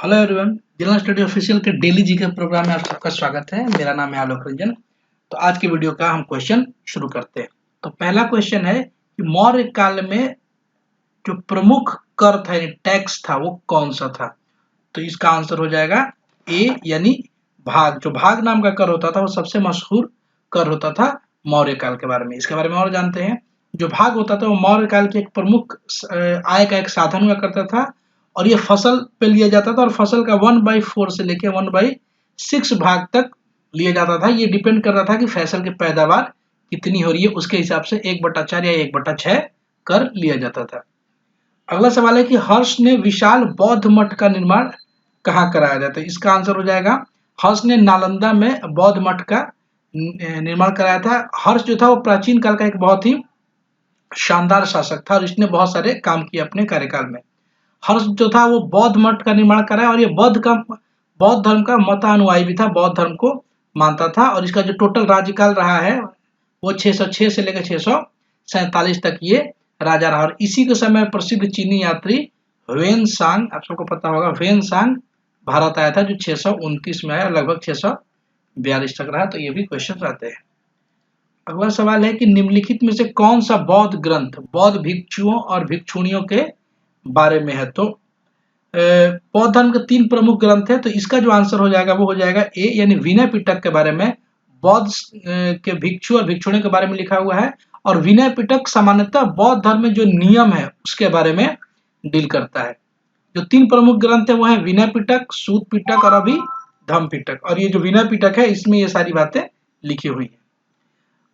Hello everyone, general study official के daily GK programme में आप सबका स्वागत है। मेरा नाम है आलोक रंजन। तो आज की वीडियो का हम क्वेश्चन शुरू करते हैं। तो पहला क्वेश्चन है कि मौर्य काल में जो प्रमुख कर था यानी टैक्स था वो कौन सा था। तो इसका आंसर हो जाएगा ए यानी भाग। जो भाग नाम का कर होता था वो सबसे मशहूर कर होता था मौर्य काल के बारे में। इसके बारे में और जानते हैं। जो भाग होता था वो मौर्य काल के एक प्रमुख आय का एक साधन हुआ करता था और ये फसल पे लिया जाता था और फसल का 1/4 से लेकर 1/6 भाग तक लिया जाता था। ये डिपेंड कर रहा था कि फसल की पैदावार कितनी हो रही है, उसके हिसाब से 1/4 या 1/6 कर लिया जाता था। अगला सवाल है कि हर्ष ने विशाल बौद्ध मठ का निर्माण कहाँ कराया था। तो इसका आंसर हो जाएगा हर्ष ने नालंदा में बौद्ध मठ का निर्माण कराया था। हर्ष जो था वो प्राचीन काल का एक बहुत ही शानदार शासक था और इसने बहुत सारे काम किए अपने कार्यकाल में। हर्ष जो था वो बौद्ध मठ का निर्माण कराया और ये बौद्ध धर्म का मतानुयायी भी था, बौद्ध धर्म को मानता था। और इसका जो टोटल राज्यकाल रहा है वो 606 से लेकर 647 तक ये राजा रहा। और इसी के समय प्रसिद्ध चीनी यात्री वेन सांग, आप सबको पता होगा, वेन सांग भारत आया था जो 629 में आया, लगभग 642 तक रहा। तो ये भी क्वेश्चन आते हैं। अगला सवाल है कि निम्नलिखित में से कौन सा बौद्ध ग्रंथ बौद्ध भिक्षुओं और भिक्षुणियों के बारे में है। तो बौद्ध धर्म के 3 प्रमुख ग्रंथ है। तो इसका जो आंसर हो जाएगा वो हो जाएगा ए यानी विनय पिटक के बारे में। बौद्ध के भिक्षु और भिक्षुणी के बारे में लिखा हुआ है। और विनय पिटक सामान्यतः बौद्ध धर्म में जो नियम है उसके बारे में डील करता है। जो 3 प्रमुख ग्रंथ है वो है विनय पिटक, सूत पिटक और अभी धम्म पिटक। और ये जो विनय पिटक है इसमें ये सारी बातें लिखी हुई है।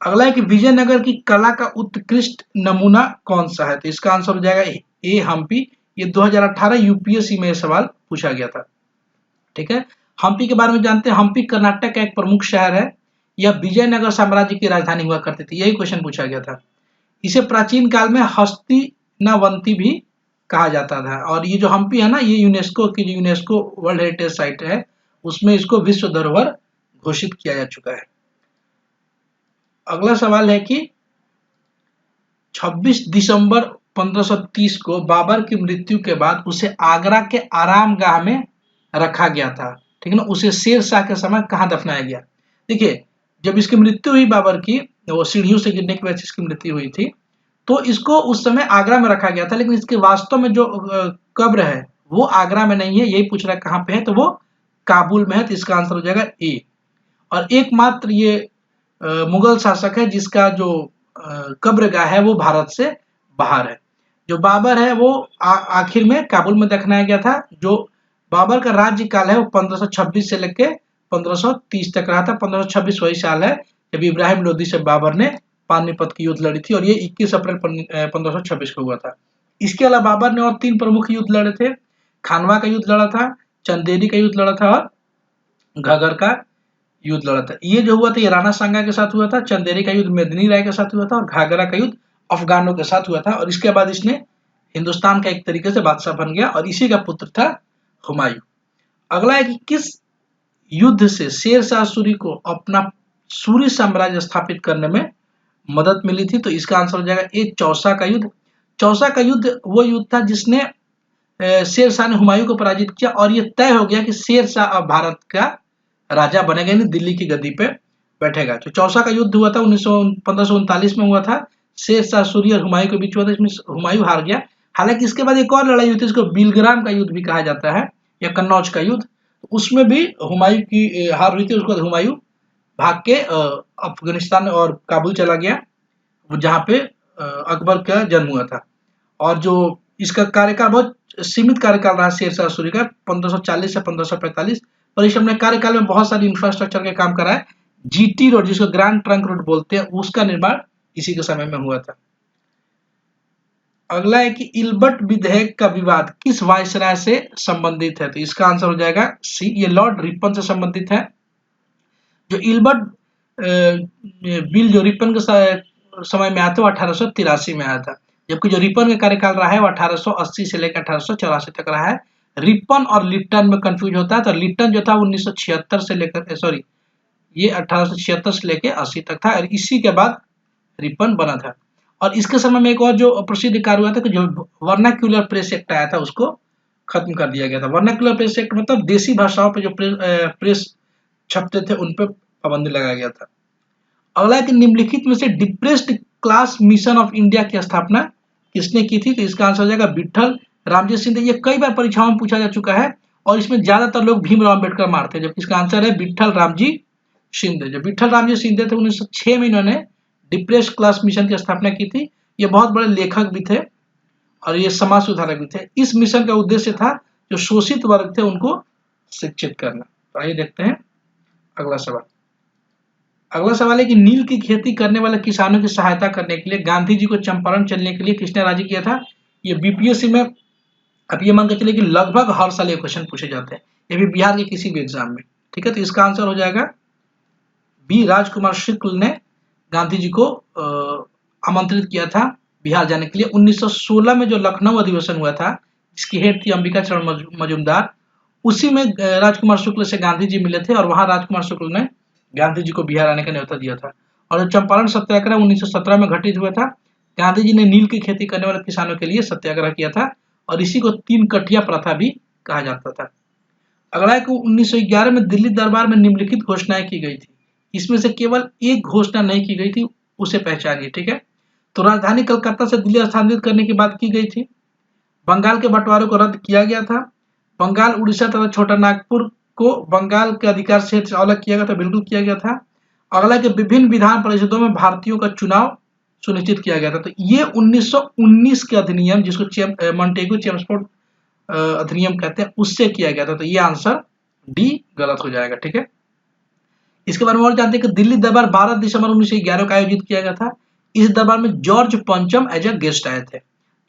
अगला है कि विजयनगर की कला का उत्कृष्ट नमूना कौन सा है। तो इसका आंसर हो जाएगा ए हम्पी। ये 2018 यूपीएससी में सवाल पूछा गया था। ठीक है, हम्पी के बारे में जानते हैं। हम्पी कर्नाटक का एक प्रमुख शहर है। यह विजयनगर साम्राज्य की राजधानी हुआ करती थी। यही क्वेश्चन पूछा गया था। इसे प्राचीन काल में हस्तिनावंती भी कहा जाता था। और ये जो हम्पी है ना, ये यूनेस्को वर्ल्ड हेरिटेज साइट है, उसमें इसको विश्व धरोहर घोषित किया जा चुका है। अगला सवाल है कि 26 दिसंबर 1530 को बाबर की मृत्यु के बाद उसे आगरा के आरामगाह में रखा गया था। ठीक है ना, उसे शेर शाह के समय कहाँ दफनाया गया। देखिए, जब इसकी मृत्यु हुई बाबर की, वो सीढ़ियों से गिरने की वजह से इसकी मृत्यु हुई थी, तो इसको उस समय आगरा में रखा गया था। लेकिन इसके वास्तव में जो कब्र है वो आगरा में नहीं है। यही पूछ रहा है कहाँ पे है, तो वो काबुल में है। तो इसका आंसर हो जाएगा ए। और एकमात्र ये मुगल शासक है जिसका जो कब्रगाह है वो भारत से बाहर है। जो बाबर है वो आखिर में काबुल में दफनाया गया था। जो बाबर का राज्यकाल है वो 1526 से लेकर 1530 तक रहा था। 1526 वही साल है जब इब्राहिम लोदी से बाबर ने पानीपत की युद्ध लड़ी थी और ये 21 अप्रैल 1526 को हुआ था। इसके अलावा बाबर ने और 3 प्रमुख युद्ध लड़े थे। खानवा का युद्ध लड़ा था, चंदेरी का युद्ध लड़ा था और घगर का युद्ध लड़ा था। ये जो हुआ था ये राणा सांगा के साथ हुआ था। चंदेरी का युद्ध मेदिनी राय के साथ हुआ था और घाघरा का युद्ध अफगानों के साथ हुआ था। और इसके बाद इसने हिंदुस्तान का एक तरीके से बादशाह बन गया और इसी का पुत्र था हुमायूं। अगला है कि किस युद्ध से शेर शाह सूरी को अपना सूरी साम्राज्य स्थापित करने में मदद मिली थी। तो इसका आंसर हो जाएगा ए चौसा का युद्ध। चौसा का युद्ध वो युद्ध था जिसने शेर शाह ने हुमायूं को पराजित किया और ये तय हो गया कि शेर शाह अब भारत का राजा बनेगा, नहीं दिल्ली की गद्दी पे बैठेगा। तो चौसा का युद्ध हुआ था 1539 में हुआ था। शेर शाह सूरी और हुमायूं के बीच हुआ था। इसमें हुमायूं हार गया। हालांकि इसके बाद एक और लड़ाई हुई थी, इसको बिलग्राम का युद्ध भी कहा जाता है या कन्नौज का युद्ध। उसमें भी हुमायूं की हार हुई थी। उसके बाद हुमायूं भाग के अफगानिस्तान और काबुल चला गया, जहाँ पे अकबर का जन्म हुआ था। और जो इसका कार्यकाल बहुत सीमित कार्यकाल रहा शेर शाह सूरी का, 1540 से 1545। पर इस अपने कार्यकाल में बहुत सारी इंफ्रास्ट्रक्चर के काम करा है। जीटी रोड, जिसको ग्रैंड ट्रंक रोड बोलते हैं, उसका निर्माण इसी के समय में हुआ था। अगला है कि इल्बर्ट विधेयक का विवाद किस वायसराय से संबंधित है। तो इसका आंसर हो जाएगा सी, ये लॉर्ड रिपन से संबंधित है। जो इल्बर्ट बिल जो रिपन के समय में आया था वो 1883 में आया था। जबकि जो रिपन का कार्यकाल रहा है वो 1880 से लेकर 1884 तक रहा है। रिपन और लिप्टन में कंफ्यूज होता है। तो लिप्टन जो था 1976 से लेकर ये 1876 से लेकर 80 तक था और इसी के बाद रिपन बना था। और इसके समय में एक और जो प्रसिद्ध कार्य हुआ था कि जो वर्नाक्यूलर प्रेस एक्ट आया था उसको खत्म कर दिया गया था। वर्नाक्युलर प्रेस एक्ट मतलब देसी भाषाओं पे जो प्रेस छपते थे उन पे पाबंदी लगाया गया था। अगला है कि निम्नलिखित में से depressed class mission of India की स्थापना किसने की थी? तो इसका आंसर हो जाएगा विट्ठल रामजी शिंदे। ये कई बार परीक्षाओं में पूछा जा चुका है और इसमें ज्यादातर लोग भीमराव अम्बेडकर मारते हैं, जबकि इसका आंसर है विट्ठल रामजी शिंदे। जो विट्ठल रामजी शिंदे थे 1906 में इन्होंने डिप्रेस्ड क्लास मिशन की स्थापना की थी। ये बहुत बड़े लेखक भी थे और ये समाज सुधारक भी थे। इस मिशन का उद्देश्य था जो शोषित वर्ग थे उनको शिक्षित करना। तो आइए देखते हैं अगला सवाल। अगला सवाल है कि नील की खेती करने वाले किसानों की सहायता करने के लिए गांधी जी को चंपारण चलने के लिए किसने राजी किया था? ये बीपीएससी में अब ये मान के चलिए कि लगभग हर साल ये क्वेश्चन पूछे जाते हैं, ये भी बिहार के किसी भी एग्जाम में। ठीक है, तो इसका आंसर हो जाएगा बी, राजकुमार शुक्ल ने गांधी जी को आमंत्रित किया था बिहार जाने के लिए। 1916 में जो लखनऊ अधिवेशन हुआ था जिसकी हेड थी अंबिका चरण मजूमदार, उसी में राजकुमार शुक्ल से गांधी जी मिले थे और वहां राजकुमार शुक्ल ने गांधी जी को बिहार आने का न्योता दिया था। और चंपारण सत्याग्रह 1917 में घटित हुआ था। गांधी जी ने नील की खेती करने वाले किसानों के लिए सत्याग्रह किया था और इसी को 3 कठिया प्रथा भी कहा जाता था। अगला है कि 1911 में दिल्ली दरबार में निम्नलिखित घोषणाएं की गई थी, इसमें से केवल एक घोषणा नहीं की गई थी, उसे पहचानिए। ठीक है, तो राजधानी कलकत्ता से दिल्ली स्थानांतरित करने की बात की गई थी। बंगाल के बंटवारे को रद्द किया गया था। बंगाल, उड़ीसा तथा छोटा नागपुर को बंगाल के अधिकार क्षेत्र से अलग किया गया था, बिल्कुल किया गया था। अगला के विभिन्न विधान परिषदों में भारतीयों का चुनाव सुनिश्चित किया गया था। तो ये 1919 के अधिनियम जिसको मॉन्टेगू चेम्सफोर्ड अधिनियम कहते हैं उससे किया गया था। तो ये आंसर डी गलत हो जाएगा। ठीक है, इसके बारे में और जानते हैं कि दिल्ली दरबार 12 दिसंबर 1911 को आयोजित किया गया था। इस दरबार में जॉर्ज पंचम एज ए गेस्ट आए थे।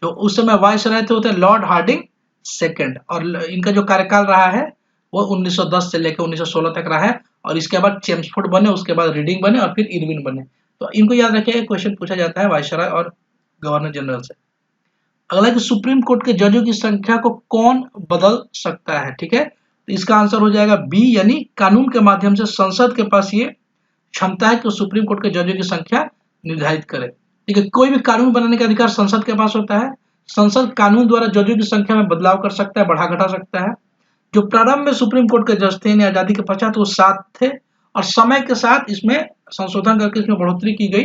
तो उस समय वायसराय थे होते लॉर्ड हार्डिंग सेकंड और इनका जो कार्यकाल रहा है वो 1910 से लेकर 1916 तक रहा है। और इसके बाद चेम्सफोर्ड बने, उसके बाद रीडिंग बने और फिर इरविन बने। तो इनको याद रखिए, क्वेश्चन पूछा जाता है वायसराय और गवर्नर जनरल से। अगला कि सुप्रीम कोर्ट के जजों की संख्या को कौन बदल सकता है? ठीक है, तो इसका आंसर हो जाएगा बी, यानी कानून के माध्यम से संसद के पास ये क्षमता है कि सुप्रीम कोर्ट के जजों की संख्या निर्धारित करे। ठीक है, कोई भी कानून बनाने का अधिकार संसद के पास होता है। संसद कानून द्वारा जजों की संख्या में बदलाव कर सकता है, बढ़ा घटा सकता है। जो प्रारंभ में सुप्रीम कोर्ट के जज थे आजादी के पश्चात वो 7 थे और समय के साथ इसमें संशोधन करके इसमें बढ़ोतरी की गई।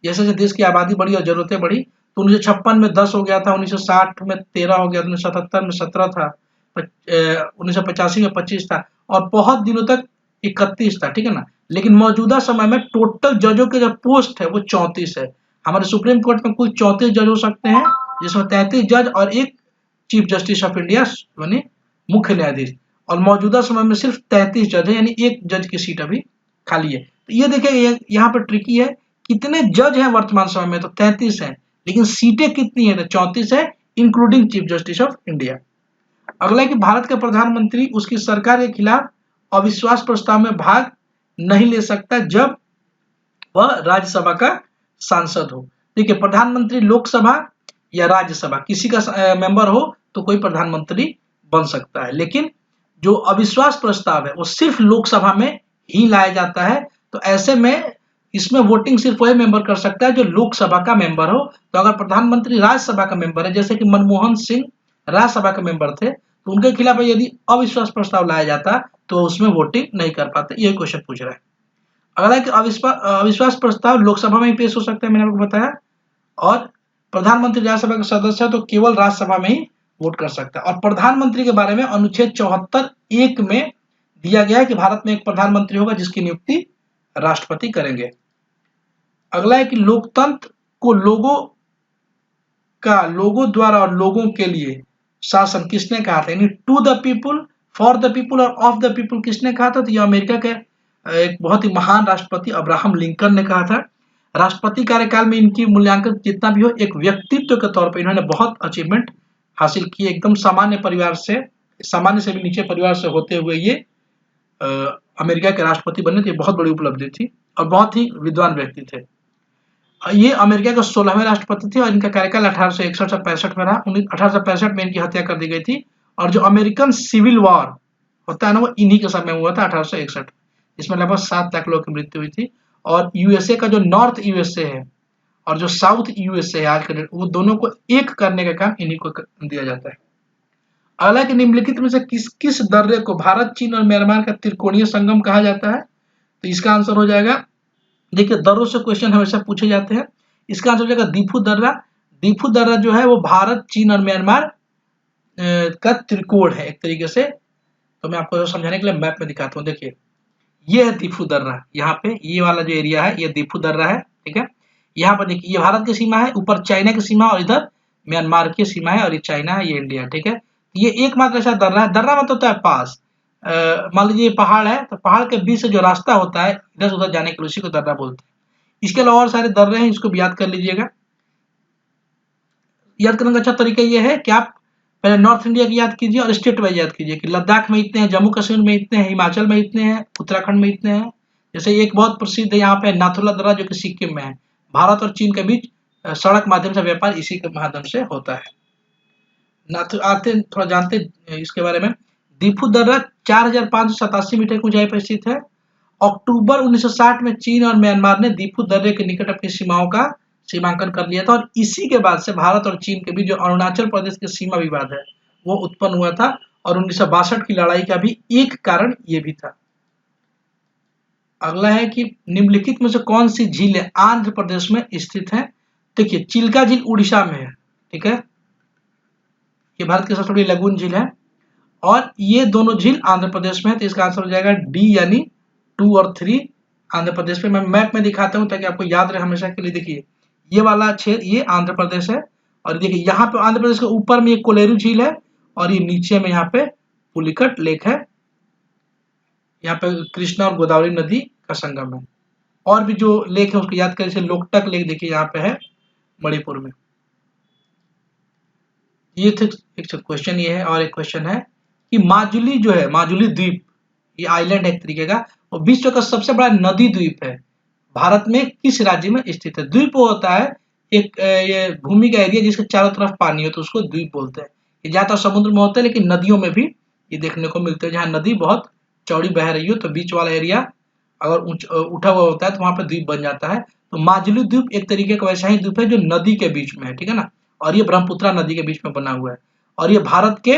जैसे जैसे देश की आबादी बढ़ी और जरूरतें बढ़ी तो 1956 में 10 हो गया था, 1960 में 13 हो गया, 1977 में 17 था, 1985 में 25 था और बहुत दिनों तक 31 था। ठीक है ना, लेकिन मौजूदा समय में टोटल जजों के जो पोस्ट है वो 34 है। हमारे सुप्रीम कोर्ट में कुल 34 जज हो सकते हैं, जिसमें 33 जज और एक चीफ जस्टिस ऑफ इंडिया यानी मुख्य न्यायाधीश, और मौजूदा समय में सिर्फ 33 जज है, यानी एक जज की सीट अभी खाली है। तो ये देखिए यहाँ पर ट्रिकी है, कितने जज हैं वर्तमान समय में? तो 33 हैं, लेकिन सीटें कितनी है? तो 34 है, including chief justice of India. अगला कि भारत का प्रधानमंत्री उसकी सरकार के खिलाफ अविश्वास प्रस्ताव में भाग नहीं ले सकता जब वह राज्यसभा का सांसद हो। ठीक है, प्रधानमंत्री लोकसभा या राज्यसभा किसी का मेंबर हो तो कोई प्रधानमंत्री बन सकता है, लेकिन जो अविश्वास प्रस्ताव है वो सिर्फ लोकसभा में ही लाया जाता है। तो ऐसे में इसमें वोटिंग सिर्फ वही मेंबर कर सकता है जो लोकसभा का मेंबर हो। तो अगर प्रधानमंत्री राज्यसभा का मेंबर है, जैसे कि मनमोहन सिंह राज्यसभा के मेंबर थे, तो उनके खिलाफ यदि अविश्वास प्रस्ताव लाया जाता तो उसमें वोटिंग नहीं कर पाते। यही क्वेश्चन पूछ रहा है। अगला है कि अविश्वास प्रस्ताव लोकसभा में ही पेश हो सकता है, मैंने आपको बताया, और प्रधानमंत्री राज्यसभा का सदस्य है तो केवल राज्यसभा में ही वोट कर सकता है। और प्रधानमंत्री के बारे में अनुच्छेद 74(1) में दिया गया है कि भारत में एक प्रधानमंत्री होगा जिसकी नियुक्ति राष्ट्रपति करेंगे। अगला है कि लोकतंत्र को लोगों द्वारा और लोगों के लिए शासन किसने कहा था? यानी to the people, for the people और ऑफ द पीपुल किसने कहा था? तो यह अमेरिका के एक बहुत ही महान राष्ट्रपति अब्राहम लिंकन ने कहा था। राष्ट्रपति कार्यकाल में इनकी मूल्यांकन जितना भी हो, एक व्यक्तित्व के तौर पर इन्होंने बहुत अचीवमेंट हासिल की। एकदम सामान्य परिवार से, सामान्य से भी नीचे परिवार से होते हुए ये अमेरिका के राष्ट्रपति बने थे। बहुत बड़ी उपलब्धि थी और बहुत ही विद्वान व्यक्ति थे। ये अमेरिका के 16वें राष्ट्रपति थे और इनका कार्यकाल 1861 से 65 में रहा। 1865 में इनकी हत्या कर दी गई थी। और जो अमेरिकन सिविल वॉर होता है ना, वो इन्हीं के समय हुआ था, 1861। इसमें लगभग 7 लाख लोगों की मृत्यु हुई थी। और यूएसए का जो नॉर्थ यूएसए है और जो साउथ यूएसए है आज के डेट, वो दोनों को एक करने का काम इन्हीं को दिया जाता है। अगला कि निम्नलिखित में से किस किस दर्रे को भारत, चीन और म्यांमार का त्रिकोणीय संगम कहा जाता है? तो इसका आंसर हो जाएगा, देखिए दर्रों से क्वेश्चन हमेशा पूछे जाते हैं। इसका आंसर हो जाएगा दीफू दर्रा। दीफू दर्रा जो है वो भारत, चीन और म्यांमार का त्रिकोण है एक तरीके से। तो मैं आपको समझाने के लिए मैप में दिखाता हूँ। देखिए ये है दीफू दर्रा, यहाँ पे ये वाला जो एरिया है ये दीफू दर्रा है, ठीक है। यहाँ पर देखिए ये भारत की सीमा है, ऊपर चाइना की सीमा और इधर म्यांमार की सीमा है, और ये चाइना है, ये इंडिया, ठीक है। ये एकमात्र ऐसा दर्रा है, दर्रा मतलब होता है पास। मान लीजिए पहाड़ है तो पहाड़ के बीच से जो रास्ता होता है इधर से उधर जाने के लिए उसी को दर्रा बोलते हैं। इसके अलावा और सारे दर्रे हैं, इसको भी याद कर लीजिएगा। याद करने का अच्छा तरीका ये है कि आप पहले नॉर्थ इंडिया की याद कीजिए और स्टेट वाइज याद कीजिए कि लद्दाख में इतने हैं, जम्मू कश्मीर में इतने हैं, हिमाचल में इतने हैं, उत्तराखंड में इतने हैं। जैसे एक बहुत प्रसिद्ध है यहाँ पे नाथुला दर्रा जो कि सिक्किम में है। भारत और चीन के बीच सड़क माध्यम से व्यापार इसी के माध्यम से होता है। आते थोड़ा जानते इसके बारे में। दीफू दर्रा 4587 मीटर की ऊंचाई पर स्थित है। अक्टूबर 1960 में चीन और म्यांमार ने दीफू दर्रे के निकट अपनी सीमाओं का सीमांकन कर लिया था, और इसी के बाद से भारत और चीन के बीच जो अरुणाचल प्रदेश के सीमा विवाद है वो उत्पन्न हुआ था, और 1962 की लड़ाई का भी एक कारण ये भी था। अगला है कि निम्नलिखित में से कौन सी झीलें आंध्र प्रदेश में स्थित है? देखिए चिल्का झील उड़ीसा में है, ठीक है। ये भारत की सबसे बड़ी लगून झील है, और ये दोनों झील आंध्र प्रदेश में है। तो इसका आंसर हो जाएगा डी, यानी 2 और 3 आंध्र प्रदेश पे। मैं मैप में दिखाता हूँ ताकि आपको याद रहे हमेशा के लिए। देखिए ये वाला क्षेत्र ये आंध्र प्रदेश है, और देखिए यहाँ पे आंध्र प्रदेश के ऊपर में एक कोलेरू झील है, और ये नीचे में यहाँ पे पुलिकट लेक है। यहाँ पे कृष्णा और गोदावरी नदी का संगम है। और भी जो लेक है उसको याद करें, जैसे लोकटक लेक देखिए यहाँ पे है मणिपुर में। ये थे एक क्वेश्चन ये है, और एक क्वेश्चन है कि माजुली जो है, माजुली द्वीप, ये आइलैंड है एक तरीके का, वो विश्व का सबसे बड़ा नदी द्वीप है। भारत में किस राज्य में स्थित है? द्वीप वो होता है एक ये भूमि का एरिया जिसके चारों तरफ पानी हो तो उसको द्वीप बोलते हैं। ये ज्यादातर समुद्र में होते हैं, लेकिन नदियों में भी ये देखने को मिलते हैं। जहाँ नदी बहुत चौड़ी बह रही हो तो बीच वाला एरिया अगर उठा हुआ होता है तो वहां पर द्वीप बन जाता है। तो माजुली द्वीप एक तरीके का वैसा ही द्वीप है जो नदी के बीच में है, ठीक है ना। और ये ब्रह्मपुत्रा नदी के बीच में बना हुआ है, और ये भारत के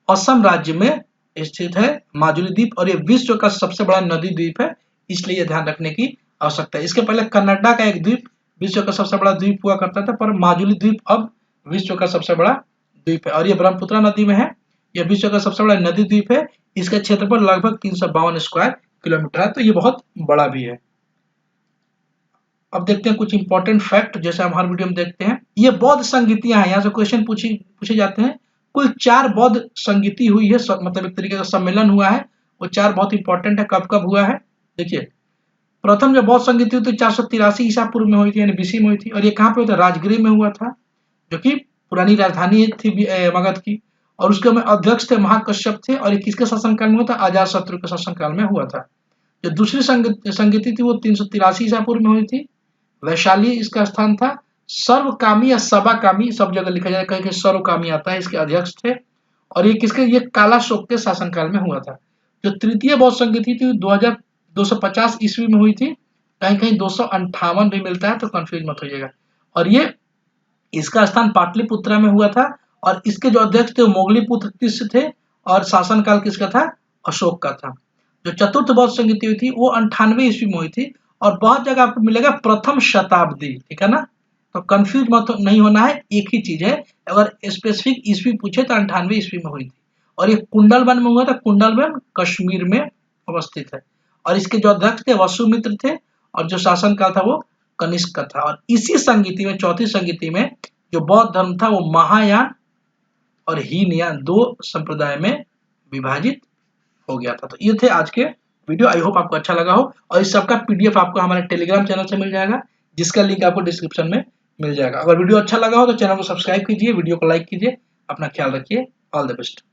असम राज्य में स्थित है माजुली द्वीप, और ये विश्व का सबसे बड़ा नदी द्वीप है, इसलिए ये ध्यान रखने की आवश्यकता है। इसके पहले कनाडा का एक द्वीप विश्व का सबसे बड़ा द्वीप हुआ करता था, पर माजुली द्वीप अब विश्व का सबसे बड़ा द्वीप है, और ये ब्रह्मपुत्रा नदी में है। यह विश्व का सबसे बड़ा नदी द्वीप है। इसका क्षेत्रफल लगभग 352 स्क्वायर किलोमीटर है, तो ये बहुत बड़ा भी है। अब देखते हैं कुछ इंपॉर्टेंट फैक्ट, जैसे हम हर वीडियो में देखते हैं। ये बौद्ध संगीतियां हैं, यहाँ से क्वेश्चन पूछे जाते हैं। कुल 4 बौद्ध संगीति हुई है, मतलब एक तरीके का सम्मेलन हुआ है। वो 4 बहुत इंपॉर्टेंट है। कब कब हुआ है? देखिए प्रथम जो बौद्ध संगीति हुई थी 483 ईसा पूर्व में हुई थी, यानी बीसी में हुई थी, और ये कहाँ पे हुआ था? राजगृह में हुआ था, जो कि पुरानी राजधानी थी मगध की। और उसके में अध्यक्ष थे महाकश्यप थे, और ये किसके शासनकाल में हुआ था? अजातशत्रु के शासनकाल में हुआ था। जो दूसरी संगीति थी वो 383 ईसा पूर्व में हुई थी, वैशाली इसका स्थान था। सर्वकामी या सबाकामी सब जगह लिखा जाए, कहीं सर्वकामी आता है, इसके अध्यक्ष थे। और ये किसके? ये कालाशोक के शासनकाल में हुआ था। जो तृतीय बौद्ध संगीति थी 2250 ईस्वी में हुई थी, कहीं कहीं 258 भी मिलता है, तो कंफ्यूज मत होइएगा। और ये इसका स्थान पाटलिपुत्रा में हुआ था, और इसके जो अध्यक्ष थे वो मोगलीपुत्र तिस्य थे, और शासनकाल किसका था? अशोक का था। जो चतुर्थ बौद्ध संगीति हुई थी वो 98 ईस्वी में हुई थी, और बहुत जगह आपको मिलेगा प्रथम शताब्दी, ठीक है ना। तो कंफ्यूज मत नहीं होना है, एक ही चीज है। अगर स्पेसिफिक ईस्वी पूछे तो 98 ईस्वी में हुई थी, और ये कुंडलवन में हुआ था। कुंडलवन कश्मीर में अवस्थित है, और इसके जो अध्यक्ष थे वसुमित्र थे, और जो शासनकाल था वो कनिष्क का था। और इसी संगीति में, चौथी संगीति में, जो बौद्ध धर्म था वो महायान और हीनयान 2 संप्रदाय में विभाजित हो गया था। तो ये थे आज के वीडियो। आई होप आपको अच्छा लगा हो, और इस सबका पीडीएफ आपको हमारे टेलीग्राम चैनल से मिल जाएगा, जिसका लिंक आपको डिस्क्रिप्शन में मिल जाएगा। अगर वीडियो अच्छा लगा हो तो चैनल को सब्सक्राइब कीजिए, वीडियो को लाइक कीजिए। अपना ख्याल रखिए। All the best.